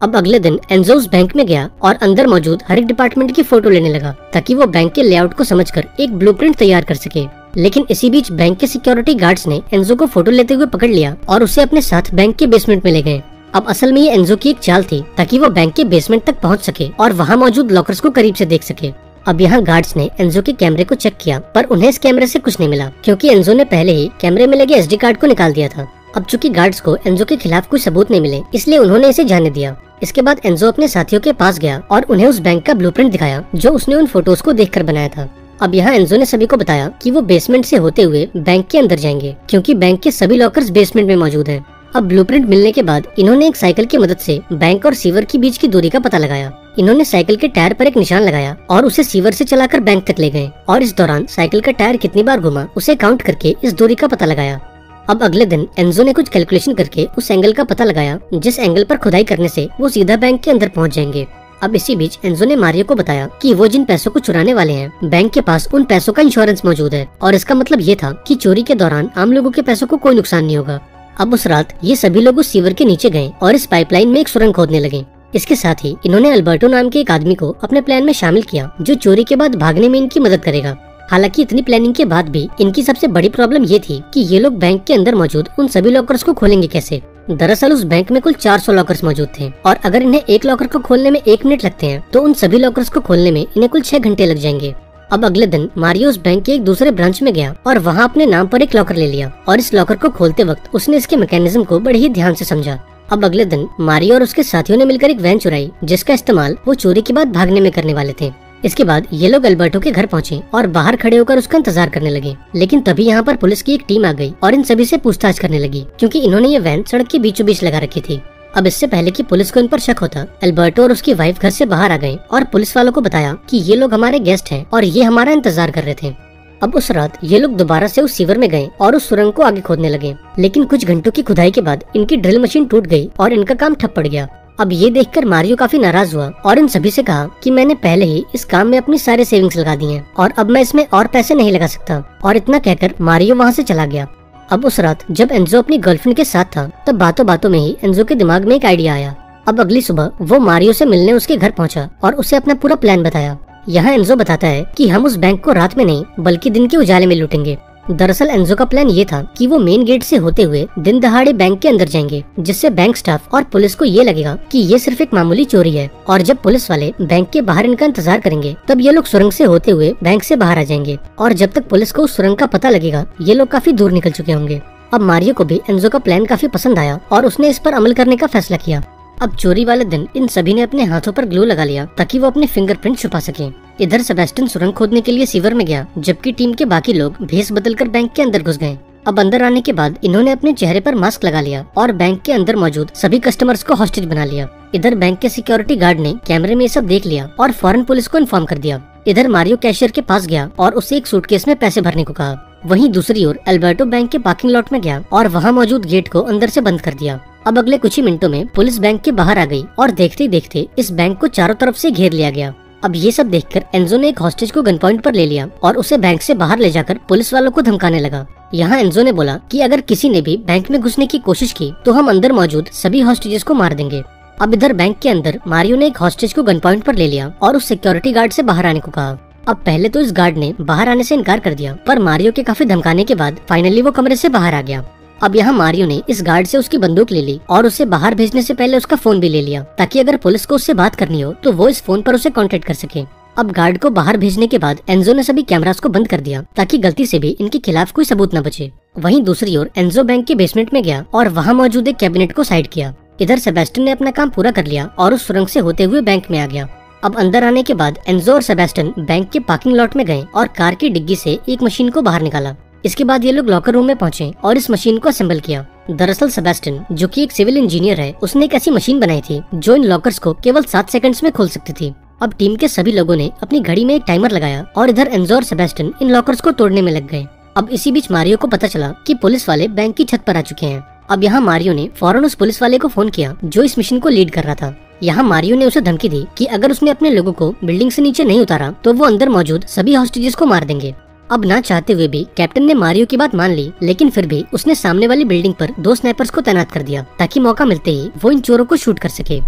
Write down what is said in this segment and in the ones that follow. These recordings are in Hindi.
अब अगले दिन एंजो उस बैंक में गया और अंदर मौजूद हर एक डिपार्टमेंट की फोटो लेने लगा ताकि वो बैंक के लेआउट को समझकर एक ब्लूप्रिंट तैयार कर सके। लेकिन इसी बीच बैंक के सिक्योरिटी गार्ड्स ने एंजो को फोटो लेते हुए पकड़ लिया और उसे अपने साथ बैंक के बेसमेंट में ले गए। अब असल में ये एंजो की एक चाल थी ताकि वो बैंक के बेसमेंट तक पहुंच सके और वहां मौजूद लॉकर्स को करीब से देख सके। अब यहाँ गार्ड्स ने एंजो के कैमरे को चेक किया पर उन्हें इस कैमरे से कुछ नहीं मिला क्योंकि एंजो ने पहले ही कैमरे में लगे एसडी कार्ड को निकाल दिया था। अब चूंकि गार्ड्स को एंजो के खिलाफ कोई सबूत नहीं मिले इसलिए उन्होंने इसे जाने दिया। इसके बाद एंजो अपने साथियों के पास गया और उन्हें उस बैंक का ब्लूप्रिंट दिखाया जो उसने उन फोटोज को देखकर बनाया था। अब यहाँ एंजो ने सभी को बताया कि वो बेसमेंट से होते हुए बैंक के अंदर जाएंगे क्योंकि बैंक के सभी लॉकर्स बेसमेंट में मौजूद हैं। अब ब्लूप्रिंट मिलने के बाद इन्होंने एक साइकिल की मदद से बैंक और सीवर के बीच की दूरी का पता लगाया। इन्होंने साइकिल के टायर पर एक निशान लगाया और उसे सीवर से चलाकर बैंक तक ले गए और इस दौरान साइकिल का टायर कितनी बार घुमा उसे काउंट करके इस दूरी का पता लगाया। अब अगले दिन एंजो ने कुछ कैलकुलेशन करके उस एंगल का पता लगाया जिस एंगल पर खुदाई करने से वो सीधा बैंक के अंदर पहुंच जाएंगे। अब इसी बीच एंजो ने मारियो को बताया कि वो जिन पैसों को चुराने वाले हैं बैंक के पास उन पैसों का इंश्योरेंस मौजूद है और इसका मतलब ये था कि चोरी के दौरान आम लोगों के पैसों को कोई नुकसान नहीं होगा। अब उस रात ये सभी लोग उस सीवर के नीचे गए और इस पाइपलाइन में एक सुरंग खोदने लगे। इसके साथ ही इन्होंने अल्बर्टो नाम के एक आदमी को अपने प्लान में शामिल किया जो चोरी के बाद भागने में इनकी मदद करेगा। हालांकि इतनी प्लानिंग के बाद भी इनकी सबसे बड़ी प्रॉब्लम ये थी कि ये लोग बैंक के अंदर मौजूद उन सभी लॉकर्स को खोलेंगे कैसे। दरअसल उस बैंक में कुल 400 लॉकर्स मौजूद थे और अगर इन्हें एक लॉकर को खोलने में 1 मिनट लगते हैं तो उन सभी लॉकर्स को खोलने में इन्हें कुल 6 घंटे लग जाएंगे। अब अगले दिन मारियो उस बैंक के एक दूसरे ब्रांच में गया और वहाँ अपने नाम पर एक लॉकर ले लिया और इस लॉकर को खोलते वक्त उसने इसके मैकेनिज्म को बड़े ही ध्यान से समझा। अब अगले दिन मारियो और उसके साथियों ने मिलकर एक वैन चुराई जिसका इस्तेमाल वो चोरी के बाद भागने में करने वाले थे। इसके बाद ये लोग अल्बर्टो के घर पहुंचे और बाहर खड़े होकर उसका इंतजार करने लगे। लेकिन तभी यहाँ पर पुलिस की एक टीम आ गई और इन सभी से पूछताछ करने लगी क्योंकि इन्होंने ये वैन सड़क के बीचों बीच लगा रखी थी। अब इससे पहले कि पुलिस को इन पर शक होता अल्बर्टो और उसकी वाइफ घर से बाहर आ गए और पुलिस वालों को बताया कि ये लोग हमारे गेस्ट हैं और ये हमारा इंतजार कर रहे थे। अब उस रात ये लोग दोबारा से उस सीवर में गए और उस सुरंग को आगे खोदने लगे। लेकिन कुछ घंटों की खुदाई के बाद इनकी ड्रिल मशीन टूट गई और इनका काम ठप पड़ गया। अब ये देखकर मारियो काफी नाराज हुआ और इन सभी से कहा कि मैंने पहले ही इस काम में अपनी सारे सेविंग्स लगा दी हैं और अब मैं इसमें और पैसे नहीं लगा सकता। और इतना कहकर मारियो वहाँ से चला गया। अब उस रात जब एंजो अपनी गर्लफ्रेंड के साथ था तब बातों बातों में ही एंजो के दिमाग में एक आइडिया आया। अब अगली सुबह वो मारियो से मिलने उसके घर पहुंचा और उसे अपना पूरा प्लान बताया। यहाँ एंजो बताता है कि हम उस बैंक को रात में नहीं बल्कि दिन के उजाले में लूटेंगे। दरअसल एंजो का प्लान ये था कि वो मेन गेट से होते हुए दिन दहाड़े बैंक के अंदर जाएंगे जिससे बैंक स्टाफ और पुलिस को ये लगेगा कि ये सिर्फ एक मामूली चोरी है और जब पुलिस वाले बैंक के बाहर इनका इंतजार करेंगे तब ये लोग सुरंग से होते हुए बैंक से बाहर आ जाएंगे और जब तक पुलिस को उस सुरंग का पता लगेगा ये लोग काफी दूर निकल चुके होंगे। अब मारियो को भी एंजो का प्लान काफी पसंद आया और उसने इस पर अमल करने का फैसला किया। अब चोरी वाले दिन इन सभी ने अपने हाथों पर ग्लू लगा लिया ताकि वो अपने फिंगरप्रिंट छुपा सकें। इधर सेबेस्टियन सुरंग खोदने के लिए सीवर में गया जबकि टीम के बाकी लोग भेस बदलकर बैंक के अंदर घुस गए। अब अंदर आने के बाद इन्होंने अपने चेहरे पर मास्क लगा लिया और बैंक के अंदर मौजूद सभी कस्टमर्स को हॉस्टेज बना लिया। इधर बैंक के सिक्योरिटी गार्ड ने कैमरे में ये सब देख लिया और फौरन पुलिस को इन्फॉर्म कर दिया। इधर मारियो कैशियर के पास गया और उसे एक सूटकेस में पैसे भरने को कहा। वहीं दूसरी ओर अल्बर्टो बैंक के पार्किंग लॉट में गया और वहाँ मौजूद गेट को अंदर से बंद कर दिया। अब अगले कुछ ही मिनटों में पुलिस बैंक के बाहर आ गई और देखते ही देखते इस बैंक को चारों तरफ से घेर लिया गया। अब ये सब देखकर एंजो ने एक हॉस्टेज को गन पॉइंट पर ले लिया और उसे बैंक से बाहर ले जाकर पुलिस वालों को धमकाने लगा। यहाँ एंजो ने बोला कि अगर किसी ने भी बैंक में घुसने की कोशिश की तो हम अंदर मौजूद सभी हॉस्टेजेस को मार देंगे। अब इधर बैंक के अंदर मारियो ने एक हॉस्टेज को गन पॉइंट पर ले लिया और उस सिक्योरिटी गार्ड से बाहर आने को कहा। अब पहले तो इस गार्ड ने बाहर आने से इनकार कर दिया पर मारियो के काफी धमकाने के बाद फाइनली वो कमरे से बाहर आ गया। अब यहाँ मारियो ने इस गार्ड से उसकी बंदूक ले ली और उसे बाहर भेजने से पहले उसका फोन भी ले लिया ताकि अगर पुलिस को उससे बात करनी हो तो वो इस फोन पर उसे कांटेक्ट कर सके। अब गार्ड को बाहर भेजने के बाद एंजो ने सभी कैमरास को बंद कर दिया ताकि गलती से भी इनके खिलाफ कोई सबूत न बचे। वहीं दूसरी ओर एंजो बैंक के बेसमेंट में गया और वहाँ मौजूद एक कैबिनेट को साइड किया। इधर सेबेस्टियन ने अपना काम पूरा कर लिया और उस सुरंग से होते हुए बैंक में आ गया। अब अंदर आने के बाद एंजो और सेबेस्टियन बैंक के पार्किंग लॉट में गए और कार की डिग्गी से एक मशीन को बाहर निकाला। इसके बाद ये लोग लॉकर रूम में पहुंचे और इस मशीन को असेंबल किया। दरअसल सेबेस्टियन जो कि एक सिविल इंजीनियर है उसने एक ऐसी मशीन बनाई थी जो इन लॉकर्स को केवल 7 सेकंड्स में खोल सकती थी। अब टीम के सभी लोगों ने अपनी घड़ी में एक टाइमर लगाया और इधर एंजो और सेबेस्टियन इन लॉकर्स को तोड़ने में लग गए। अब इसी बीच मारियो को पता चला कि पुलिस वाले बैंक की छत पर आ चुके हैं। अब यहाँ मारियो ने फौरन उस पुलिस वाले को फोन किया जो इस मिशन को लीड कर रहा था। यहाँ मारियो ने उसे धमकी दी कि अगर उसने अपने लोगों को बिल्डिंग से नीचे नहीं उतारा तो वो अंदर मौजूद सभी हॉस्टेजेस को मार देंगे। अब ना चाहते हुए भी कैप्टन ने मारियो की बात मान ली, लेकिन फिर भी उसने सामने वाली बिल्डिंग पर 2 स्नाइपर्स को तैनात कर दिया ताकि मौका मिलते ही वो इन चोरों को शूट कर सके।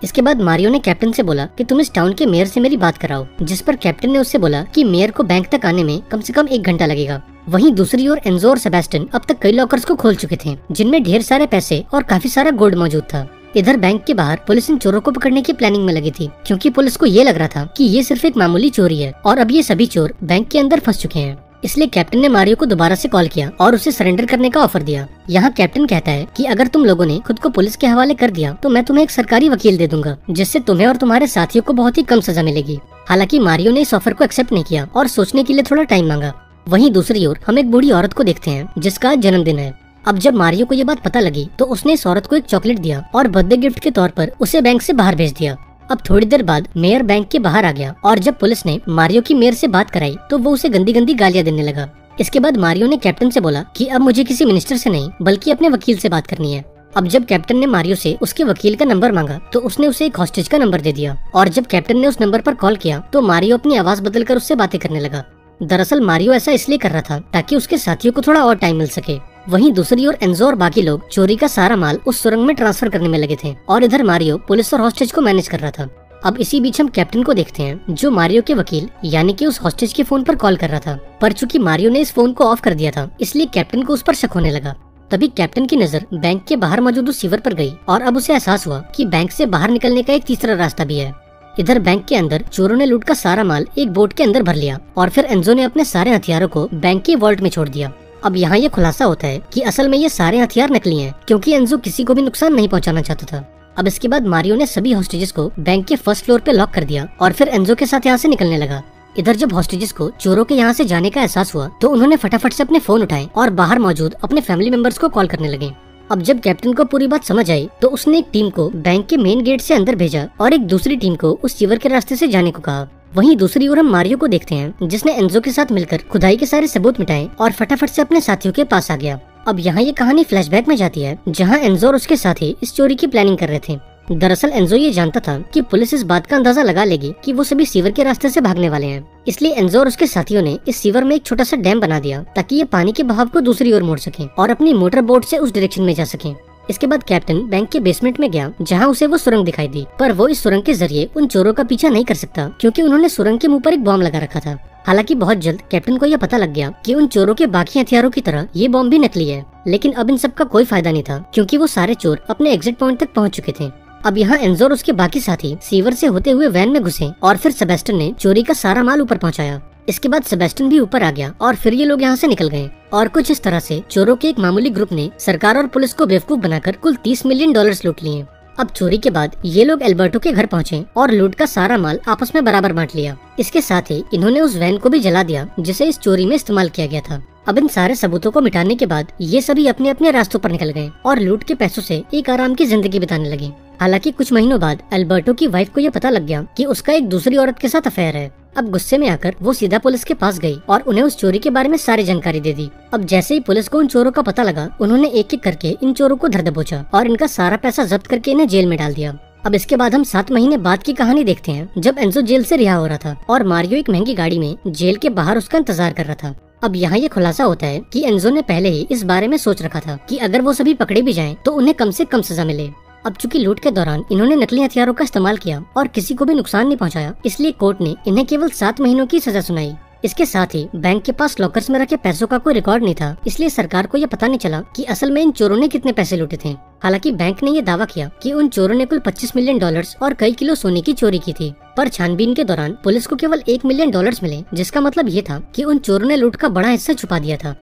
इसके बाद मारियो ने कैप्टन से बोला कि तुम इस टाउन के मेयर से मेरी बात कराओ, जिस पर कैप्टन ने उससे बोला कि मेयर को बैंक तक आने में कम से कम 1 घंटा लगेगा। वहीं दूसरी ओर एंजो और सेबेस्टियन अब तक कई लॉकर्स को खोल चुके थे, जिनमें ढेर सारे पैसे और काफी सारा गोल्ड मौजूद था। इधर बैंक के बाहर पुलिस इन चोरों को पकड़ने की प्लानिंग में लगी थी, क्योंकि पुलिस को ये लग रहा था कि ये सिर्फ एक मामूली चोरी है और अब ये सभी चोर बैंक के अंदर फंस चुके हैं। इसलिए कैप्टन ने मारियो को दोबारा से कॉल किया और उसे सरेंडर करने का ऑफर दिया। यहाँ कैप्टन कहता है कि अगर तुम लोगों ने खुद को पुलिस के हवाले कर दिया तो मैं तुम्हें एक सरकारी वकील दे दूंगा, जिससे तुम्हें और तुम्हारे साथियों को बहुत ही कम सजा मिलेगी। हालांकि मारियो ने इस ऑफर को एक्सेप्ट नहीं किया और सोचने के लिए थोड़ा टाइम मांगा। वहीं दूसरी ओर हम एक बूढ़ी औरत को देखते हैं जिसका जन्मदिन है। अब जब मारियो को ये बात पता लगी तो उसने इस औरत को एक चॉकलेट दिया और बर्थडे गिफ्ट के तौर पर उसे बैंक से बाहर भेज दिया। अब थोड़ी देर बाद मेयर बैंक के बाहर आ गया और जब पुलिस ने मारियो की मेयर से बात कराई तो वो उसे गंदी गंदी गालियां देने लगा। इसके बाद मारियो ने कैप्टन से बोला कि अब मुझे किसी मिनिस्टर से नहीं बल्कि अपने वकील से बात करनी है। अब जब कैप्टन ने मारियो से उसके वकील का नंबर मांगा तो उसने उसे एक हॉस्टेज का नंबर दे दिया और जब कैप्टन ने उस नंबर पर कॉल किया तो मारियो अपनी आवाज बदलकर उससे बातें करने लगा। दरअसल मारियो ऐसा इसलिए कर रहा था ताकि उसके साथियों को थोड़ा और टाइम मिल सके। वहीं दूसरी ओर एंजो और बाकी लोग चोरी का सारा माल उस सुरंग में ट्रांसफर करने में लगे थे और इधर मारियो पुलिस और हॉस्टेज को मैनेज कर रहा था। अब इसी बीच हम कैप्टन को देखते हैं जो मारियो के वकील यानी कि उस हॉस्टेज के फोन पर कॉल कर रहा था, पर चूंकि मारियो ने इस फोन को ऑफ कर दिया था इसलिए कैप्टन को उस पर शक होने लगा। तभी कैप्टन की नजर बैंक के बाहर मौजूद उस सीवर पर गई और अब उसे एहसास हुआ कि बैंक से बाहर निकलने का एक तीसरा रास्ता भी है। इधर बैंक के अंदर चोरों ने लूट का सारा माल एक बोट के अंदर भर लिया और फिर एंजो ने अपने सारे हथियारों को बैंक के वॉल्ट में छोड़ दिया। अब यहाँ ये खुलासा होता है कि असल में ये सारे हथियार नकली हैं, क्योंकि एंजो किसी को भी नुकसान नहीं पहुँचाना चाहता था। अब इसके बाद मारियो ने सभी हॉस्टेजेस को बैंक के फर्स्ट फ्लोर पे लॉक कर दिया और फिर एंजो के साथ यहाँ से निकलने लगा। इधर जब हॉस्टेजेस को चोरों के यहाँ से जाने का एहसास हुआ तो उन्होंने फटाफट से अपने फोन उठाए और बाहर मौजूद अपने फैमिली मेंबर्स को कॉल करने लगे। अब जब कैप्टन को पूरी बात समझ आई तो उसने एक टीम को बैंक के मेन गेट से अंदर भेजा और एक दूसरी टीम को उस सीवर के रास्ते से जाने को कहा। वहीं दूसरी ओर हम मारियो को देखते हैं जिसने एंजो के साथ मिलकर खुदाई के सारे सबूत मिटाए और फटाफट से अपने साथियों के पास आ गया। अब यहाँ ये कहानी फ्लैशबैक में जाती है जहाँ एंजो और उसके साथी इस चोरी की प्लानिंग कर रहे थे। दरअसल एंजो ये जानता था कि पुलिस इस बात का अंदाजा लगा लेगी कि वो सभी सीवर के रास्ते से भागने वाले हैं, इसलिए एंजो और उसके साथियों ने इस सीवर में एक छोटा सा डैम बना दिया ताकि ये पानी के बहाव को दूसरी ओर मोड़ सके और अपनी मोटर बोट से उस डायरेक्शन में जा सके। इसके बाद कैप्टन बैंक के बेसमेंट में गया जहां उसे वो सुरंग दिखाई दी, पर वो इस सुरंग के जरिए उन चोरों का पीछा नहीं कर सकता क्योंकि उन्होंने सुरंग के मुंह पर एक बॉम्ब लगा रखा था। हालांकि बहुत जल्द कैप्टन को यह पता लग गया कि उन चोरों के बाकी हथियारों की तरह ये बॉम्ब भी नकली है, लेकिन अब इन सब का कोई फायदा नहीं था क्योंकि वो सारे चोर अपने एग्जिट पॉइंट तक पहुँच चुके थे। अब यहाँ एंजो और उसके बाकी साथी सीवर से होते हुए वैन में घुसे और फिर सेबेस्टियन ने चोरी का सारा माल ऊपर पहुँचाया। इसके बाद सेबेस्टियन भी ऊपर आ गया और फिर ये लोग यहाँ से निकल गए और कुछ इस तरह से चोरों के एक मामूली ग्रुप ने सरकार और पुलिस को बेवकूफ बनाकर कुल $30 मिलियन लूट लिए। अब चोरी के बाद ये लोग एल्बर्टो के घर पहुँचे और लूट का सारा माल आपस में बराबर बांट लिया। इसके साथ ही इन्होंने उस वैन को भी जला दिया जिसे इस चोरी में इस्तेमाल किया गया था। अब इन सारे सबूतों को मिटाने के बाद ये सभी अपने अपने रास्तों पर निकल गए और लूट के पैसों से एक आराम की जिंदगी बिताने लगे। हालांकि कुछ महीनों बाद एल्बर्टो की वाइफ को यह पता लग गया कि उसका एक दूसरी औरत के साथ अफेयर है। अब गुस्से में आकर वो सीधा पुलिस के पास गई और उन्हें उस चोरी के बारे में सारी जानकारी दे दी। अब जैसे ही पुलिस को उन चोरों का पता लगा उन्होंने एक एक करके इन चोरों को धर दबोचा और इनका सारा पैसा जब्त करके इन्हें जेल में डाल दिया। अब इसके बाद हम 7 महीने बाद की कहानी देखते हैं जब एंजो जेल से रिहा हो रहा था और मारियो एक महंगी गाड़ी में जेल के बाहर उसका इंतजार कर रहा था। अब यहाँ ये खुलासा होता है कि एंजो ने पहले ही इस बारे में सोच रखा था कि अगर वो सभी पकड़े भी जाएं तो उन्हें कम से कम सजा मिले। अब चूंकि लूट के दौरान इन्होंने नकली हथियारों का इस्तेमाल किया और किसी को भी नुकसान नहीं पहुंचाया, इसलिए कोर्ट ने इन्हें केवल 7 महीनों की सजा सुनाई। इसके साथ ही बैंक के पास लॉकर्स में रखे पैसों का कोई रिकॉर्ड नहीं था, इसलिए सरकार को यह पता नहीं चला कि असल में इन चोरों ने कितने पैसे लूटे थे। हालांकि बैंक ने यह दावा किया कि उन चोरों ने कुल $25 मिलियन और कई किलो सोने की चोरी की थी, पर छानबीन के दौरान पुलिस को केवल $1 मिलियन मिले, जिसका मतलब ये था कि उन चोरों ने लूट का बड़ा हिस्सा छुपा दिया था।